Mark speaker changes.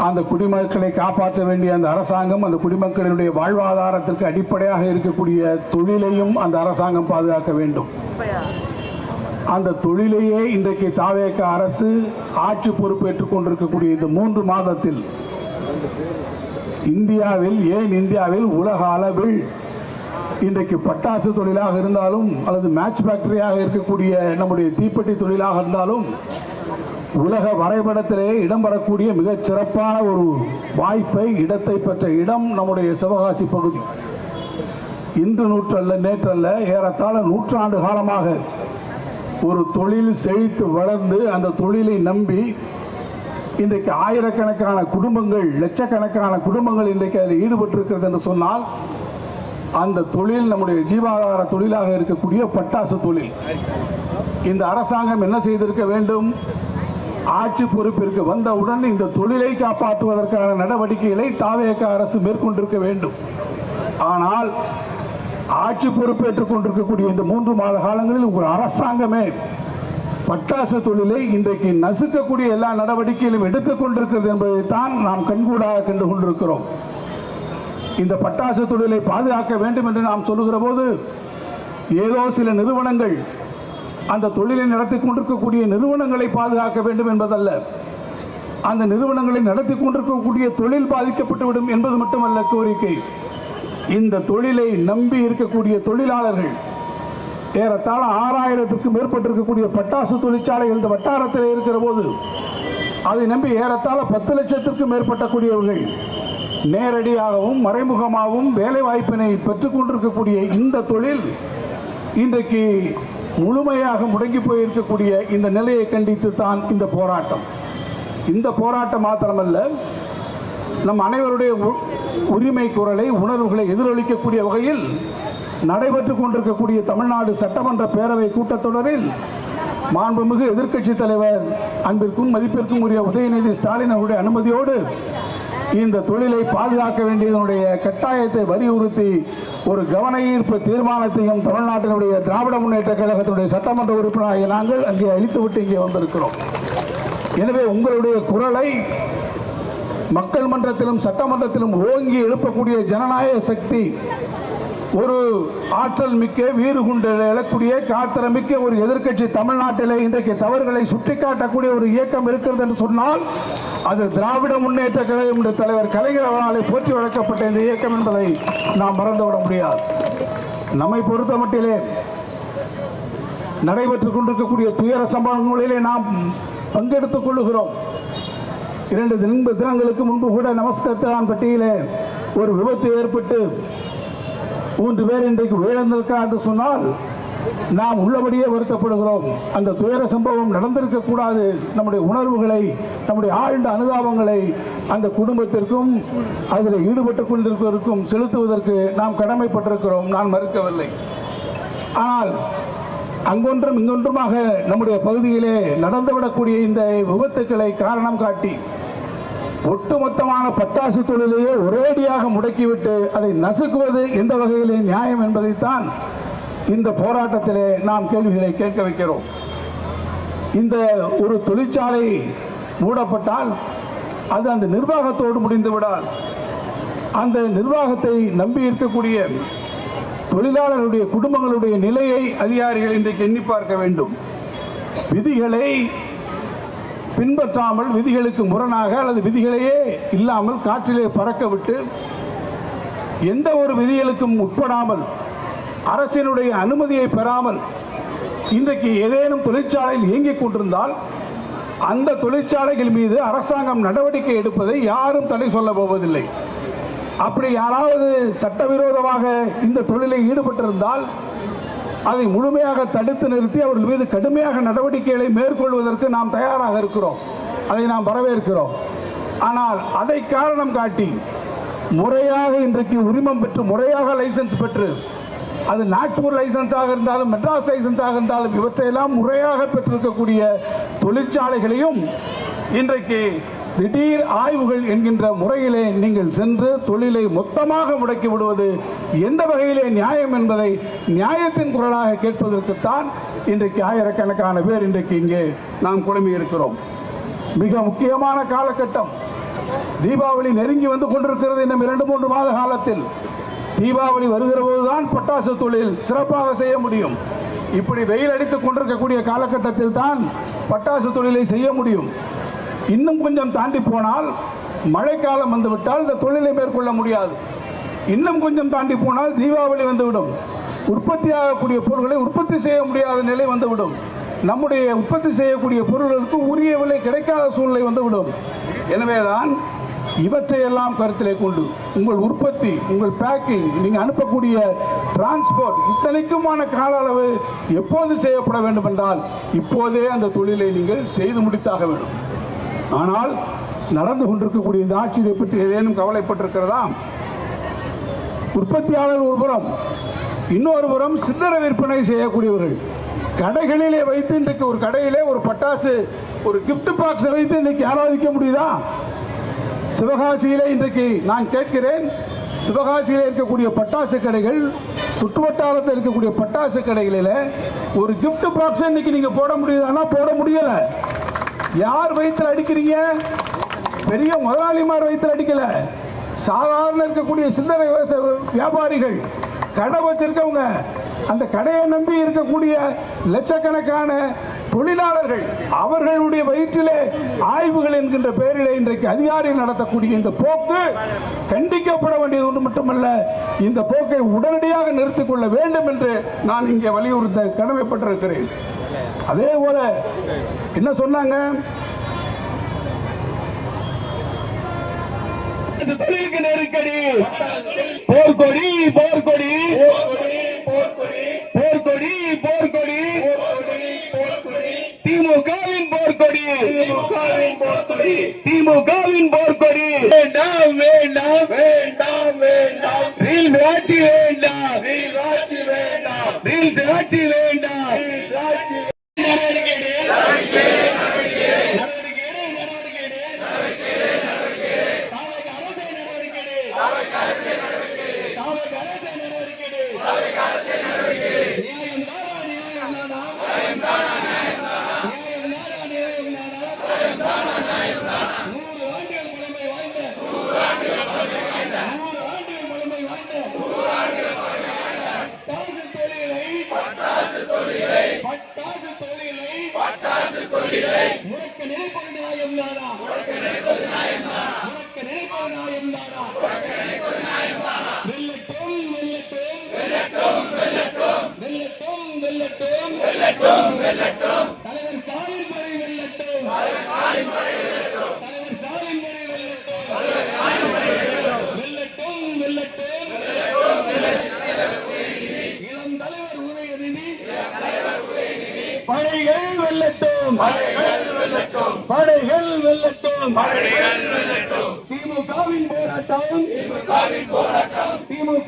Speaker 1: அந்த குடிமக்களை காப்பாற்ற வேண்டிய அந்த அரசாங்கம் அந்த குடிமக்களினுடைய வாழ்வாதாரத்திற்கு அடிப்படையாக இருக்கக்கூடிய தொழிலையும் அந்த அரசாங்கம் பாதுகாக்க வேண்டும். அந்த தொழிலையே இன்றைக்கு தாவேக அரசு ஆட்சி பொறுப்பேற்றுக் கொண்டிருக்கக்கூடிய இந்த 3 மாதத்தில் இந்தியாவில் உலக அளவில் இன்றைக்கு பட்டாசு தொழிலாக இருந்தாலும் அல்லது மேட்ச் ஃபேக்டரியாக இருக்கக்கூடிய நம்முடைய தீப்பெட்டி தொழிலாக இருந்தாலும் உலக வரைபடத்திலே இடம்பெறக்கூடிய மிகச் சிறப்பான ஒரு வாய்ப்பை இடத்தை பெற்ற இடம் நம்முடைய சிவகாசி பகுதி. இன்று நூற்றல்ல நேற்றல்ல ஏறத்தாழ 100 ஆண்டு காலமாக ஒரு தொழில் செழித்து வளர்ந்து அந்த தொழிலை நம்பி இன்றைக்கு ஆயிரக்கணக்கான குடும்பங்கள் லட்சக்கணக்கான குடும்பங்கள் இன்றைக்கு அதில் ஈடுபட்டிருக்கிறது என்று சொன்னால் அந்த தொழில் நம்முடைய ஜீவாதார தொழிலாக இருக்கக்கூடிய பட்டாசு தொழில். இந்த அரசாங்கம் என்ன செய்திருக்க வேண்டும்? ஆட்சி பொறுப்பிற்கு வந்தவுடன் இந்த தொழிலை காப்பாற்றுவதற்கான நடவடிக்கைகளை தாவேக அரசு மேற்கொண்டிருக்க வேண்டும். ஆனால் ஆட்சி பொறுப்பேற்றுக் கொண்டிருக்கக்கூடிய இந்த 3 மாத காலங்களில் ஒரு அரசாங்கமே பட்டாசு தொழிலை இன்றைக்கு நசுக்கக்கூடிய எல்லா நடவடிக்கைகளும் எடுத்துக் கொண்டிருக்கிறது என்பதைத்தான் நாம் கண்கூடாக கண்டு கொண்டிருக்கிறோம். இந்த பட்டாசு தொழிலை பாதுகாக்க வேண்டும் என்று நாம் சொல்லுகிற போது ஏதோ சில நிறுவனங்கள் அந்த தொழிலை நடத்தி கொண்டிருக்கக்கூடிய நிறுவனங்களை பாதுகாக்க வேண்டும் என்பதல்ல, அந்த நிறுவனங்களை நடத்தி கொண்டிருக்கக்கூடிய தொழில் பாதிக்கப்பட்டுவிடும் என்பது மட்டுமல்ல கோரிக்கை. இந்த தொழிலை நம்பி இருக்கக்கூடிய தொழிலாளர்கள் ஏறத்தாழ 6000க்கும் மேற்பட்டிருக்கக்கூடிய பட்டாசு தொழிற்சாலைகள் இந்த வட்டாரத்தில் இருக்கிற போது அதை நம்பி ஏறத்தாழ 10 லட்சத்திற்கும் மேற்பட்டக்கூடியவர்கள் நேரடியாகவும் மறைமுகமாகவும் வேலை வாய்ப்பினை பெற்றுக் கொண்டிருக்கக்கூடிய இந்த தொழில் இன்றைக்கு முழுமையாக முடங்கி போயிருக்கக்கூடிய இந்த நிலையை கண்டித்து தான் இந்த போராட்டம். இந்த போராட்டம் மாத்திரமல்ல, நம் அனைவருடைய உரிமை குரலை உணர்வுகளை எதிரொலிக்கக்கூடிய வகையில் நடைபெற்றுக் கொண்டிருக்கக்கூடிய தமிழ்நாடு சட்டமன்ற பேரவை கூட்டத்தொடரில் மாண்புமிகு எதிர்க்கட்சி தலைவர் அன்பிற்கும் மதிப்பிற்கும் உரிய உதயநிதி ஸ்டாலின் அவருடைய அனுமதியோடு இந்த தொழிலை பாதுகாக்க வேண்டியதனுடைய கட்டாயத்தை வலியுறுத்தி ஒரு கவன ஈர்ப்பு தீர்மானத்தையும் தமிழ்நாட்டினுடைய திராவிட முன்னேற்ற கழகத்தினுடைய சட்டமன்ற உறுப்பினராகிய நாங்கள் அங்கே அளித்துவிட்டு இங்கே வந்திருக்கிறோம். எனவே உங்களுடைய குரலை மக்கள் மன்றத்திலும் சட்டமன்றத்திலும் ஓங்கி எழுப்பக்கூடிய ஜனநாயக சக்தி, ஒரு ஆற்றல் மிக்க வீறு கொண்டு எழக்கூடிய காத்திரமிக்க ஒரு எதிர்க்கட்சி தமிழ்நாட்டிலே இன்றைக்கு தவறுகளை சுட்டிக்காட்டக்கூடிய ஒரு இயக்கம் இருக்கிறது என்று சொன்னால் அது திராவிட முன்னேற்ற கழகம் என்ற தலைவர் கலைஞர் அவர்களால் போற்றி வளர்க்கப்பட்ட இந்த இயக்கம் என்பதை நாம் மறந்துவிட முடியாது. நம்மை பொறுத்த மட்டிலே நடைபெற்றுக் கொண்டிருக்கக்கூடிய துயர சம்பவங்களிலே நாம் பங்கெடுத்துக் கொள்ளுகிறோம். 2 தினங்களுக்கு முன்பு கூட நமஸ்காரப்பட்டியிலே ஒரு விபத்து ஏற்பட்டு 3 பேர் இன்றைக்கு உயிரிழந்திருக்கிறார் என்று சொன்னால் நாம் உள்ளபடியே வருத்தப்படுகிறோம். அந்த துயர சம்பவம் நடந்திருக்கக்கூடாது. நம்முடைய உணர்வுகளை, நம்முடைய ஆழ்ந்த அனுதாபங்களை அந்த குடும்பத்திற்கும் அதில் ஈடுபட்டுக் கொண்டிருப்பதற்கும் செலுத்துவதற்கு நாம் கடமைப்பட்டிருக்கிறோம். நான் மறுக்கவில்லை. ஆனால் அங்கொன்றும் இங்கொன்றுமாக நம்முடைய பகுதியிலே நடந்துவிடக்கூடிய இந்த விபத்துக்களை காரணம் காட்டி ஒட்டுமொத்தமான பட்டாசு தொழிலையே ஒரேடியாக முடக்கிவிட்டு அதை நசுக்குவது எந்த வகையிலே நியாயம் என்பதைத்தான் இந்த போராட்டத்திலே நாம் கேள்விகளை கேட்க வைக்கிறோம். இந்த ஒரு தொழிற்சாலை மூடப்பட்டால் அது அந்த நிர்வாகத்தோடு முடிந்து விடாது. அந்த நிர்வாகத்தை நம்பி இருக்கக்கூடிய தொழிலாளர்களுடைய குடும்பங்களுடைய நிலையை அதிகாரிகள் இன்றைக்கு எண்ணி பார்க்க வேண்டும். விதிகளை பின்பற்றாமல், விதிகளுக்கு முரணாக அல்லது விதிகளையே இல்லாமல் காற்றிலே பறக்க விட்டு எந்த ஒரு விதிகளுக்கும் உட்படாமல் அரசினுடைய அனுமதியை பெறாமல் இன்றைக்கு ஏதேனும் தொழிற்சாலையில் இயங்கிக் கொண்டிருந்தால் அந்த தொழிற்சாலைகள் மீது அரசாங்கம் நடவடிக்கை எடுப்பதை யாரும் தடை சொல்ல போவதில்லை. அப்படி யாராவது சட்டவிரோதமாக இந்த தொழிலில் ஈடுபட்டிருந்தால் அதை முழுமையாக தடுத்து நிறுத்தி அவர்கள் மீது கடுமையாக நடவடிக்கைகளை மேற்கொள்வதற்கு நாம் தயாராக இருக்கிறோம். அதை நாம் வரவேற்கிறோம். ஆனால் அதை காரணம் காட்டி முறையாக இன்றைக்கு உரிமம் பெற்று முறையாக லைசன்ஸ் பெற்று, அது நாக்பூர் லைசன்ஸாக இருந்தாலும் மெட்ராஸ் லைசன்ஸாக இருந்தாலும் இவற்றையெல்லாம் முறையாக பெற்றிருக்கக்கூடிய தொழிற்சாலைகளையும் இன்றைக்கு திடீர் ஆய்வுகள் என்கின்ற முறையிலே நீங்கள் சென்று தொழிலை மொத்தமாக முடக்கி விடுவது எந்த வகையிலே நியாயம் என்பதை நியாயத்தின் குரலாக கேட்பதற்குத்தான் இன்றைக்கு ஆயிரக்கணக்கான பேர் இன்றைக்கு இங்கே நாம் குழம்பி இருக்கிறோம். மிக முக்கியமான காலகட்டம். தீபாவளி நெருங்கி வந்து கொண்டிருக்கிறது. இன்னும் 2-3 மாத காலத்தில் தீபாவளி வருகிற போதுதான் பட்டாசு தொழில் சிறப்பாக செய்ய முடியும். இப்படி வெயில் அடித்துக் கொண்டிருக்கக்கூடிய காலகட்டத்தில் தான் பட்டாசு தொழிலை செய்ய முடியும். இன்னும் கொஞ்சம் தாண்டி போனால் மழைக்காலம் வந்துவிட்டால் இந்த தொழிலை மேற்கொள்ள முடியாது. இன்னும் கொஞ்சம் தாண்டி போனால் தீபாவளி வந்துவிடும். உற்பத்தியாகக்கூடிய பொருட்களை உற்பத்தி செய்ய முடியாத நிலை வந்துவிடும். நம்முடைய உற்பத்தி செய்யக்கூடிய பொருட்களுக்கு உரிய விலை கிடைக்காத சூழ்நிலை வந்துவிடும். எனவேதான் இவற்றையெல்லாம் கருத்திலே கொண்டு உங்கள் உற்பத்தி, உங்கள் பேக்கிங், நீங்கள் அனுப்பக்கூடிய டிரான்ஸ்போர்ட் இத்தனைக்குமான கால அளவு எப்போது செய்யப்பட வேண்டும் என்றால் இப்போதே அந்த தொழிலை நீங்கள் செய்து முடித்தாக வேண்டும். ஆனால் நடந்து கொண்டிருக்கக்கூடிய இந்த ஆட்சியை பற்றி ஏதேனும் கவலைப்பட்டிருக்கிறதா? உற்பத்தியாளர் ஒரு புறம், இன்னொரு புறம் சில்லறை விற்பனை செய்யக்கூடியவர்கள் கடைகளிலே வைத்து இன்றைக்கு ஒரு கடையிலே ஒரு பட்டாசு ஒரு கிஃப்ட் பாக்ஸை வைத்து இன்றைக்கு யாராவது விற்க முடியுதா? சிவகாசியிலே இன்றைக்கு நான் கேட்கிறேன், சிவகாசியில் இருக்கக்கூடிய பட்டாசு கடைகள், சுற்றுவட்டாரத்தில் இருக்கக்கூடிய பட்டாசு கடைகளில் ஒரு கிஃப்ட் பாக்ஸை இன்னைக்கு நீங்க போட முடியுதானா? போட முடியல. யார் வயிற்றில் அடிக்கிறீங்க? பெரிய முதலாளிமார் வயிற்றில் அடிக்கல. சாதாரண இருக்கக்கூடிய சில்லறை வியாபாரிகள், கடை வச்சிருக்கவங்க, அந்த கடையை நம்பி இருக்கக்கூடிய லட்சக்கணக்கான தொழிலாளர்கள், அவர்களுடைய வயிற்றிலே ஆய்வுகள் என்கின்ற பெயரிலே இன்றைக்கு அதிகாரிகள் நடத்தக்கூடிய இந்த போக்கு கண்டிக்கப்பட வேண்டியது ஒன்று மட்டுமல்ல, இந்த போக்கை உடனடியாக நிறுத்திக் கொள்ள வேண்டும் என்று நான் இங்கே வலியுறுத்த கடமைப்பட்டிருக்கிறேன். அதே போல என்ன சொன்னாங்க?
Speaker 2: தொழிலுக்கு நெருக்கடி, போர்க்கொடி போர்க்கொடி போர்க்கொடி போர்க்கொடி, திமுகவின் போர்க்கொடி, திமுகவின் போர்க்கொடி. வேண்டாம் வேண்டாம் வேண்டாம் வேண்டாம், ரீல் ஆட்சி வேண்டாம், ரீல் ஆட்சி வேண்டாம், ரீல் ஆட்சி வேண்டாம், ரீல் ஆட்சி உனக்கு நினைப்பது நியாயம் தானா? உனக்கு நினைப்பது நியாயம் தானா? வெல்லட்டும் வெல்லட்டும் வெல்லட்டும் வெல்லட்டும் வெல்லட்டும், தலைவர் ஸ்டாலின் படை வெல்லட்டும், தலைவர் ஸ்டாலின் படை வெல்லட்டும், வெல்லட்டும் வெல்லட்டும், இளம் தலைவர் உதயநிதி, படைகள் வெல்லட்டும், படைகள் வெல்லட்டும், திமுகவின் போராட்டம், திமுக